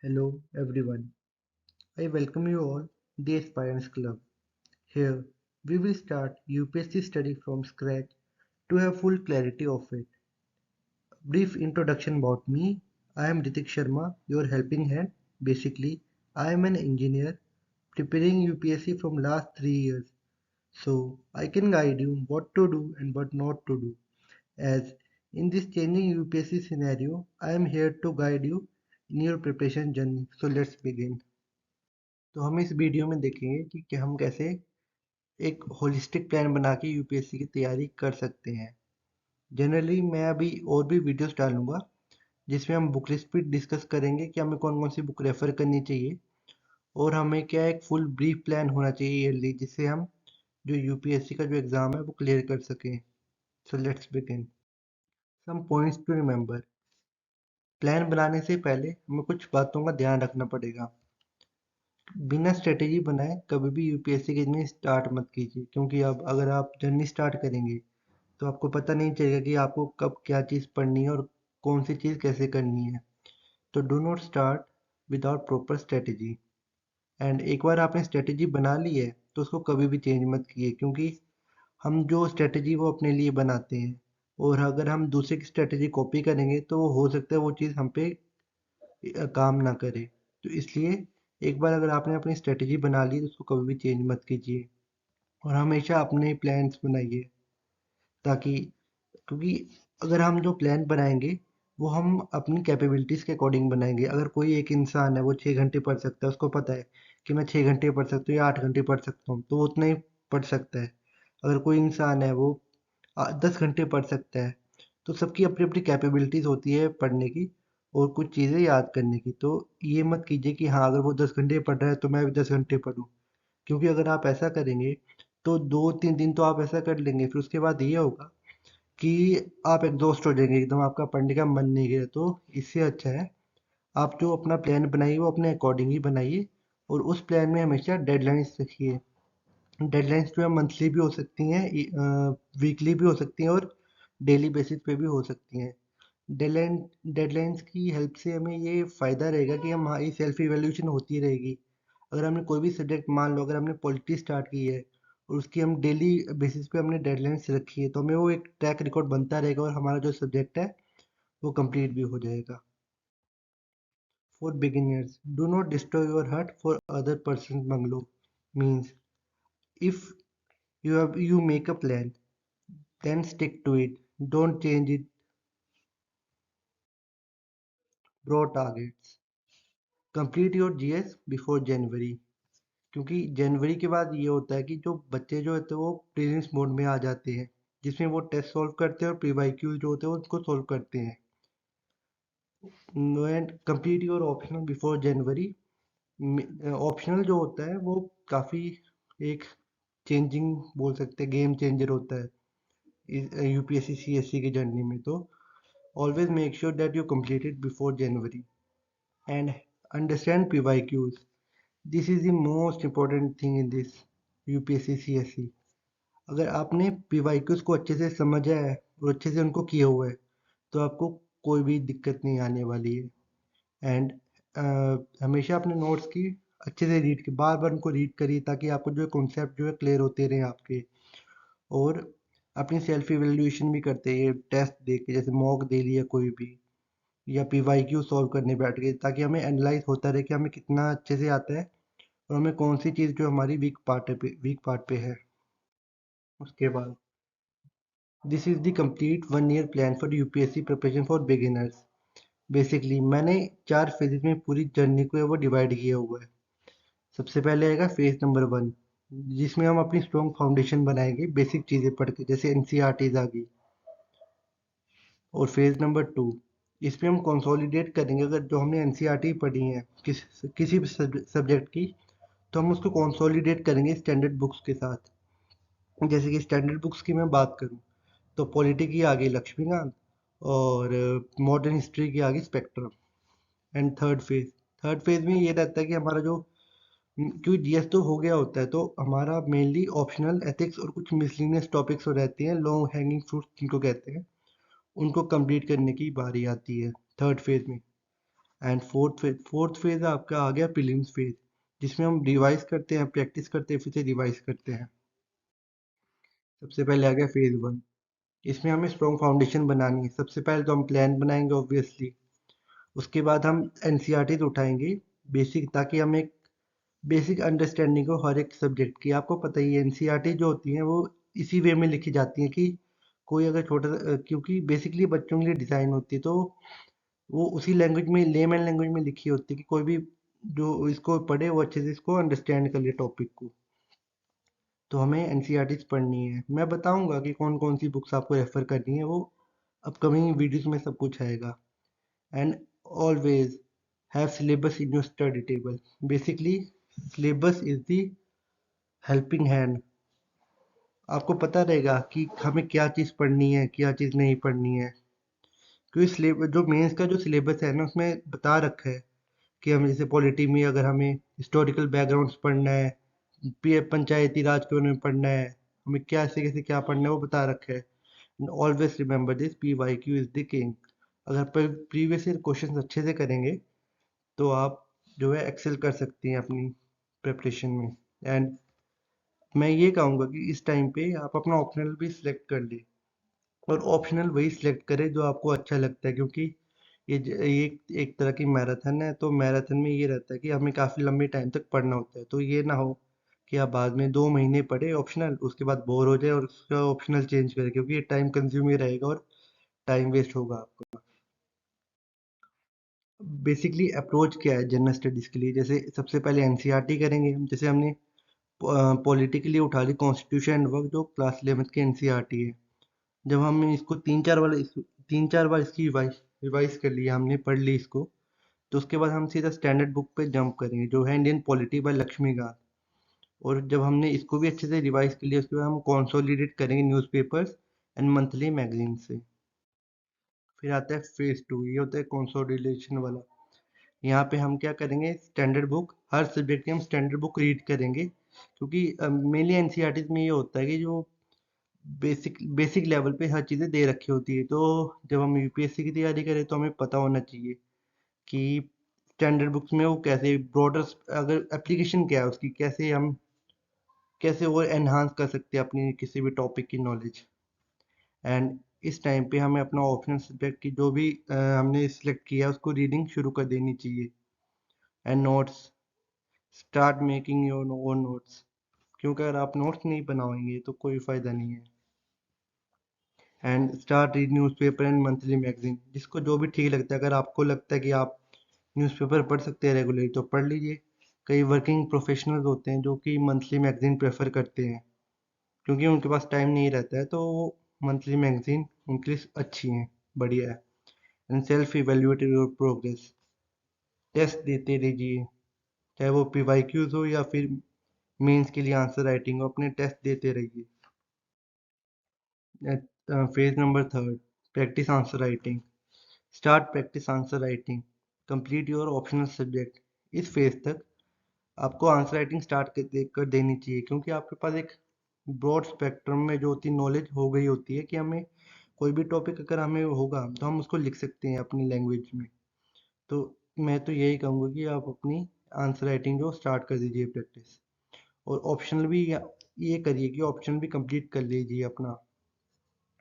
Hello everyone. I welcome you all the Aspirants Club. Here we will start UPSC study from scratch to have full clarity of it. Brief introduction about me. I am Ritik Sharma, your helping hand. Basically, I am an engineer preparing UPSC from last 3 years. So I can guide you what to do and what not to do. As in this changing UPSC scenario, I am here to guide you in your preparation journey. So let's begin. तो हम इस video में देखेंगे कि हम कैसे एक holistic plan बना के यूपीएससी की तैयारी कर सकते हैं। जनरली मैं अभी और भी वीडियोस डालूंगा जिसमें हम बुक लिस्ट भी डिस्कस करेंगे कि हमें कौन कौन सी बुक रेफर करनी चाहिए और हमें क्या एक फुल ब्रीफ प्लान होना चाहिए ईयरली, जिससे हम जो यूपीएससी का जो एग्ज़ाम है वो क्लियर कर सकें। So let's begin. Some points to remember. Plan बनाने से पहले हमें कुछ बातों का ध्यान रखना पड़ेगा। बिना स्ट्रेटेजी बनाए कभी भी यूपीएससी की जर्नी स्टार्ट मत कीजिए, क्योंकि अब अगर आप जर्नी स्टार्ट करेंगे तो आपको पता नहीं चलेगा कि आपको कब क्या चीज़ पढ़नी है और कौन सी चीज़ कैसे करनी है। तो do not start without proper strategy. And एक बार आपने स्ट्रेटेजी बना ली है तो उसको कभी भी चेंज मत कीजिए, क्योंकि हम जो स्ट्रेटेजी वो अपने लिए बनाते हैं, और अगर हम दूसरे की स्ट्रेटेजी कॉपी करेंगे तो वो हो सकता है वो चीज़ हम पे काम ना करे। तो इसलिए एक बार अगर आपने अपनी स्ट्रेटेजी बना ली तो उसको कभी भी चेंज मत कीजिए और हमेशा अपने प्लान्स बनाइए, ताकि क्योंकि अगर हम जो प्लान बनाएंगे वो हम अपनी कैपेबिलिटीज़ के अकॉर्डिंग बनाएंगे। अगर कोई एक इंसान है वो 6 घंटे पढ़ सकता है, उसको पता है कि मैं 6 घंटे पढ़ सकता हूँ या 8 घंटे पढ़ सकता हूँ, तो वो उतना ही पढ़ सकता है। अगर कोई इंसान है वो 10 घंटे पढ़ सकता है, तो सबकी अपनी अपनी कैपेबिलिटीज़ होती है पढ़ने की और कुछ चीज़ें याद करने की। तो ये मत कीजिए कि हाँ, अगर वो 10 घंटे पढ़ रहा है तो मैं भी 10 घंटे पढूं, क्योंकि अगर आप ऐसा करेंगे तो 2-3 दिन तो आप ऐसा कर लेंगे, फिर उसके बाद ये होगा कि आप एग्जॉस्ट हो जाएंगे एकदम, आपका पढ़ने का मन नहीं गया। तो इससे अच्छा है आप जो अपना प्लान बनाइए वो अपने अकॉर्डिंग ही बनाइए, और उस प्लान में हमेशा डेडलाइंस रखिए। डेडलाइंस जो है मंथली भी हो सकती हैं, वीकली भी हो सकती हैं और डेली बेसिस पे भी हो सकती हैं। डेडलाइन डेडलाइंस की हेल्प से हमें ये फ़ायदा रहेगा कि हमारी सेल्फ इवैल्यूएशन होती रहेगी। अगर हमने कोई भी सब्जेक्ट, मान लो अगर हमने पॉलिटी स्टार्ट की है और उसकी हम डेली बेसिस पे हमने डेडलाइंस रखी है, तो हमें वो एक ट्रैक रिकॉर्ड बनता रहेगा और हमारा जो सब्जेक्ट है वो कंप्लीट भी हो जाएगा। For beginners, do not destroy your heart for other person bungalow. Means, if you make a plan, then stick to it. Don't change it. Bro targets. Complete your GS before January. क्योंकि जनवरी के बाद ये होता है कि जो बच्चे जो होते हैं वो प्रीलिम्स मोड में आ जाते हैं, जिसमें वो टेस्ट सॉल्व करते हैं और प्रीवाईक्यू जो होते हैं उसको सॉल्व करते हैं। And complete your optional before January. Optional जो होता है वो काफ़ी एक चेंजिंग बोल सकते हैं, गेम चेंजर होता है यूपीएससी सीएससी की जर्नी में। तो always make sure that you complete it before January and understand PYQs. This is the most important thing in this UPSC CSC. अगर आपने PYQs को अच्छे से समझा है और अच्छे से उनको किया हुआ है तो आपको कोई भी दिक्कत नहीं आने वाली है। एंड हमेशा अपने नोट्स की अच्छे से रीड की, बार बार उनको रीड करिए ताकि आपको जो कॉन्सेप्ट जो है क्लियर होते रहें आपके। और अपनी सेल्फ इवेल्यूएशन भी करते हैं टेस्ट दे के, जैसे मॉक दे लिया कोई भी, या पीवाईक्यू सॉल्व करने बैठ गए, ताकि हमें एनालाइज होता रहे कि हमें कितना अच्छे से आता है और हमें कौन सी चीज़ जो हमारी वीक पार्ट पे है। उसके बाद this is the complete 1 year plan for UPSC preparation for beginners. Basically मैंने 4 फेजेस में पूरी जर्नी को है वो डिवाइड किया हुआ है। सबसे पहले आएगा फेज नंबर 1, जिसमें हम अपनी स्ट्रॉन्ग फाउंडेशन बनाएंगे बेसिक चीज़ें पढ़ के, जैसे एनसीईआरटीज आ गई। और फेज नंबर 2, इसमें हम कंसोलिडेट करेंगे, अगर जो हमने एनसीईआरटी पढ़ी है किसी भी सब्जेक्ट की, तो हम उसको कंसोलिडेट करेंगे स्टैंडर्ड बुक्स के साथ। जैसे कि स्टैंडर्ड बुक्स की मैं बात करूं तो पॉलिटी की आ गई लक्ष्मीकांत, और मॉडर्न हिस्ट्री की आ गई स्पेक्ट्रम। एंड थर्ड फेज में ये रहता है कि हमारा जो, क्योंकि जीएस तो हो गया होता है, तो हमारा मेनली ऑप्शनल एथिक्स और कुछ मिसलिनियस टॉपिक्स हो रहती हैं, लॉन्ग हैंगिंग फ्रूट्स जिनको कहते हैं, उनको कंप्लीट करने की बारी आती है थर्ड फेज में। एंड फोर्थ फेज आपका आ गया प्रीलिम्स फेज, जिसमें हम रिवाइज करते हैं, प्रैक्टिस करते हैं, फिर से रिवाइज करते हैं। सबसे पहले आ गया फेज वन। इसमें हमें स्ट्रॉन्ग फाउंडेशन बनानी है। सबसे पहले तो हम प्लान बनाएंगे ऑब्वियसली। उसके बाद हम एनसीईआरटी उठाएंगे बेसिक, ताकि हमें एक बेसिक अंडरस्टैंडिंग हो हर एक सब्जेक्ट की। आपको पता ही है एनसीईआरटी जो होती है वो इसी वे में लिखी जाती है कि कोई अगर क्योंकि बेसिकली बच्चों के लिए डिज़ाइन होती है, तो वो उसी लैंग्वेज में, लेमन लैंग्वेज में लिखी होती है कि कोई भी जो इसको पढ़े वो अच्छे से इसको अंडरस्टैंड कर ले टॉपिक को। तो हमें एनसीईआरटीज़ पढ़नी है। मैं बताऊंगा कि कौन कौन सी बुक्स आपको रेफर करनी है, वो अपकमिंग वीडियोस में सब कुछ आएगा। And always have syllabus in your study table. Basically syllabus is the helping hand. आपको पता रहेगा कि हमें क्या चीज़ पढ़नी है, क्या चीज़ नहीं पढ़नी है। क्योंकि जो मेंस का जो सिलेबस है ना, उसमें बता रखा है कि हम जैसे पॉलिटी में अगर हमें हिस्टोरिकल बैकग्राउंड्स पढ़ना है, पंचायती राज के बारे में पढ़ना है, हमें क्या कैसे कैसे क्या पढ़ना है वो बता रखा है। Always remember this, P Y Q is the king. अगर प्रीवियस ईयर क्वेश्चन अच्छे से करेंगे तो आप जो है एक्सेल कर सकती हैं अपनी प्रिपरेशन में। एंड मैं ये कहूँगा कि इस टाइम पे आप अपना ऑप्शनल भी सिलेक्ट कर लें, और ऑप्शनल वही सिलेक्ट करें जो आपको अच्छा लगता है। क्योंकि ये एक तरह की मैराथन है, तो मैराथन में ये रहता है कि हमें काफ़ी लंबे टाइम तक पढ़ना होता है। तो ये ना हो कि आप बाद में 2 महीने पढ़े ऑप्शनल, उसके बाद बोर हो जाए और उसका ऑप्शनल चेंज करें, क्योंकि ये टाइम कंज्यूम ही रहेगा और टाइम वेस्ट होगा आपका। बेसिकली अप्रोच क्या है जनरल स्टडीज़ के लिए? जैसे सबसे पहले एनसीईआरटी करेंगे हम। जैसे हमने पॉलिटी के लिए उठा ली कॉन्स्टिट्यूशन एंड वर्क, जो क्लास 11th की एनसीईआरटी है। जब हमने इसको 3-4 बार इसकी रिवाइज कर लिया, हमने पढ़ ली इसको, तो उसके बाद हम सीधा स्टैंडर्ड बुक पे जंप करेंगे, जो है इंडियन पॉलिटी बाय लक्ष्मीकांत। और जब हमने इसको भी अच्छे से रिवाइज कर लिया, उसके बाद हम कंसोलिडेट करेंगे न्यूज़पेपर्स एंड मंथली मैगजीन से। फिर आता है फेज टू, ये होता है कंसोलिडेशन वाला। यहाँ पे हम क्या करेंगे, स्टैंडर्ड बुक, हर सब्जेक्ट की हम स्टैंडर्ड बुक रीड करेंगे। क्योंकि मेनली एनसीईआरटी में ये होता है कि जो बेसिक बेसिक लेवल पे हर चीज़ें दे रखी होती है। तो जब हम यूपीएससी की तैयारी करें तो हमें पता होना चाहिए कि स्टैंडर्ड बुक्स में वो कैसे ब्रॉडर, अगर एप्लीकेशन क्या है उसकी, कैसे वो एनहांस कर सकते हैं अपनी किसी भी टॉपिक की नॉलेज। एंड इस टाइम पे हमें अपना ऑप्शनल सब्जेक्ट की जो भी हमने सिलेक्ट किया है उसको रीडिंग शुरू कर देनी चाहिए। And notes, start making your own notes. क्योंकि अगर आप नोट्स नहीं बनाएंगे तो कोई फ़ायदा नहीं है। And start read newspaper and monthly magazine, जिसको जो भी ठीक लगता है। अगर आपको लगता है कि आप न्यूज़पेपर पढ़ सकते हैं रेगुलरली, तो पढ़ लीजिए। कई वर्किंग प्रोफेशनल्स होते हैं जो कि मंथली मैगजीन प्रेफर करते हैं, क्योंकि उनके पास टाइम नहीं रहता है, तो वो मंथली मैगजीन उनके लिए अच्छी हैं, बढ़िया है। And self evaluate your progress, test देते रहिए, चाहे वो पीवाईक्यूज हो या फिर मेंस के लिए आंसर राइटिंग हो, अपने टेस्ट देते रहिए। Phase number third, practice answer writing. Start practice answer writing, complete your optional subject. इस फेज तक आपको आंसर राइटिंग स्टार्ट कर देनी चाहिए, क्योंकि आपके पास एक ब्रॉड स्पेक्ट्रम में जो होती नॉलेज हो गई होती है कि हमें कोई भी टॉपिक अगर हमें होगा तो हम उसको लिख सकते हैं अपनी लैंग्वेज में। तो मैं तो यही कहूँगा कि आप अपनी आंसर राइटिंग जो स्टार्ट कर दीजिए प्रैक्टिस। और ऑप्शनल भी ये करिए कि ऑप्शन भी कंप्लीट कर लीजिए अपना।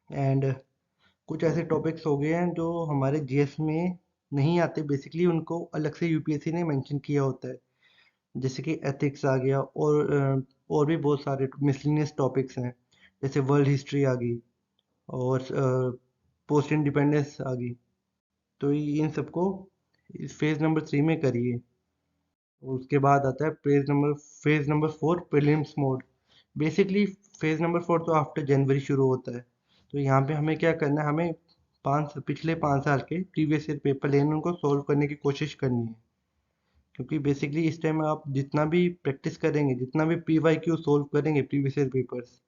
एंड कुछ ऐसे टॉपिक्स हो गए हैं जो हमारे जीएस में नहीं आते, बेसिकली उनको अलग से यूपीएससी ने मेंशन किया होता है। जैसे कि एथिक्स आ गया, और भी बहुत सारे मिसलिनियस टॉपिक्स हैं, जैसे वर्ल्ड हिस्ट्री आ गई और पोस्ट इंडिपेंडेंस आ गई। तो इन सबको इस फेज नंबर 3 में करिए। उसके बाद आता है phase number 4, prelims mode. Basically phase number 4 तो आफ्टर जनवरी शुरू होता है। तो यहाँ पे हमें क्या करना है, हमें पिछले 5 साल के प्रीवियस ईयर पेपर लेने, उनको सॉल्व करने की कोशिश करनी है। क्योंकि बेसिकली इस टाइम आप जितना भी प्रैक्टिस करेंगे, जितना भी पीवाईक्यू सॉल्व करेंगे प्रीवियस ईयर पेपर्स,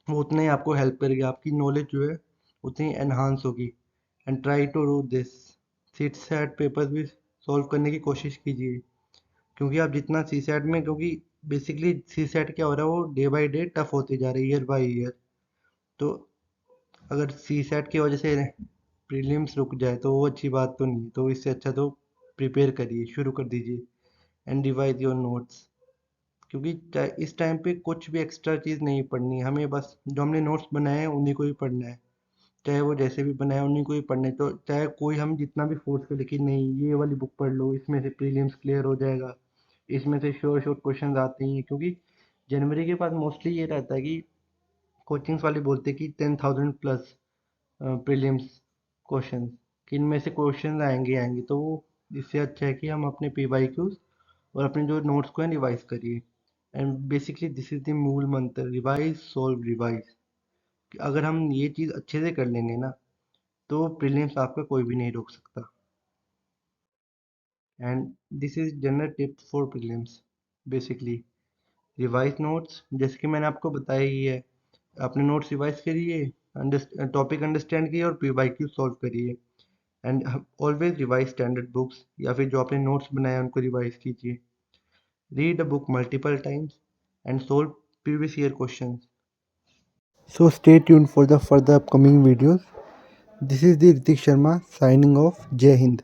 वो उतना ही आपको हेल्प करेगी, आपकी नॉलेज जो है उतनी एनहांस होगी। And try to do this, सीट सेट पेपर्स भी सॉल्व करने की कोशिश कीजिए। क्योंकि आप जितना सी सेट में, क्योंकि बेसिकली सी सेट क्या हो रहा है, वो डे बाई डे टफ होते जा रही है, ईयर बाई ईयर। तो अगर सी सेट की वजह से प्रीलिम्स रुक जाए तो वो अच्छी बात तो नहीं। तो इससे अच्छा तो प्रिपेयर करिए, शुरू कर दीजिए एंड रिवाइज योर नोट्स। क्योंकि इस टाइम पे कुछ भी एक्स्ट्रा चीज़ नहीं पढ़नी है, हमें बस जो हमने नोट्स बनाए हैं उन्हीं को ही पढ़ना है, चाहे वो जैसे भी बनाए उन्हीं को ही पढ़ने। तो चाहे कोई हम जितना भी फोर्स करे कि नहीं ये वाली बुक पढ़ लो, इसमें से प्रीलिम्स क्लियर हो जाएगा, इसमें से श्योर श्योर क्वेश्चन आते ही हैं। क्योंकि जनवरी के बाद मोस्टली ये रहता है कि कोचिंग्स वाले बोलते हैं कि 10,000 प्लस प्रीलिम्स क्वेश्चन, कि इनमें से क्वेश्चन आएंगे आएंगे। तो वो इससे अच्छा है कि हम अपने PYQs और अपने जो नोट्स को है रिवाइज करिए। And basically this is the मूल मंत्र, रिवाइज सोल्व रिवाइज। अगर हम ये चीज़ अच्छे से कर लेंगे ना, तो प्रीलिम्स आपका कोई भी नहीं रोक सकता। And this is general tip for prelims. Basically revise notes, जैसे कि मैंने आपको बताया ही है, अपने नोट्स रिवाइज करिए, टॉपिक अंडरस्टैंड कीजिए और PYQ सॉल्व करिए। And always revise standard books, या फिर जो आपने नोट्स बनाए उनको रिवाइज कीजिए। Read a book multiple times and solve previous year questions. So stay tuned for the further upcoming videos. This is the Ritik Sharma signing off. Jai Hind.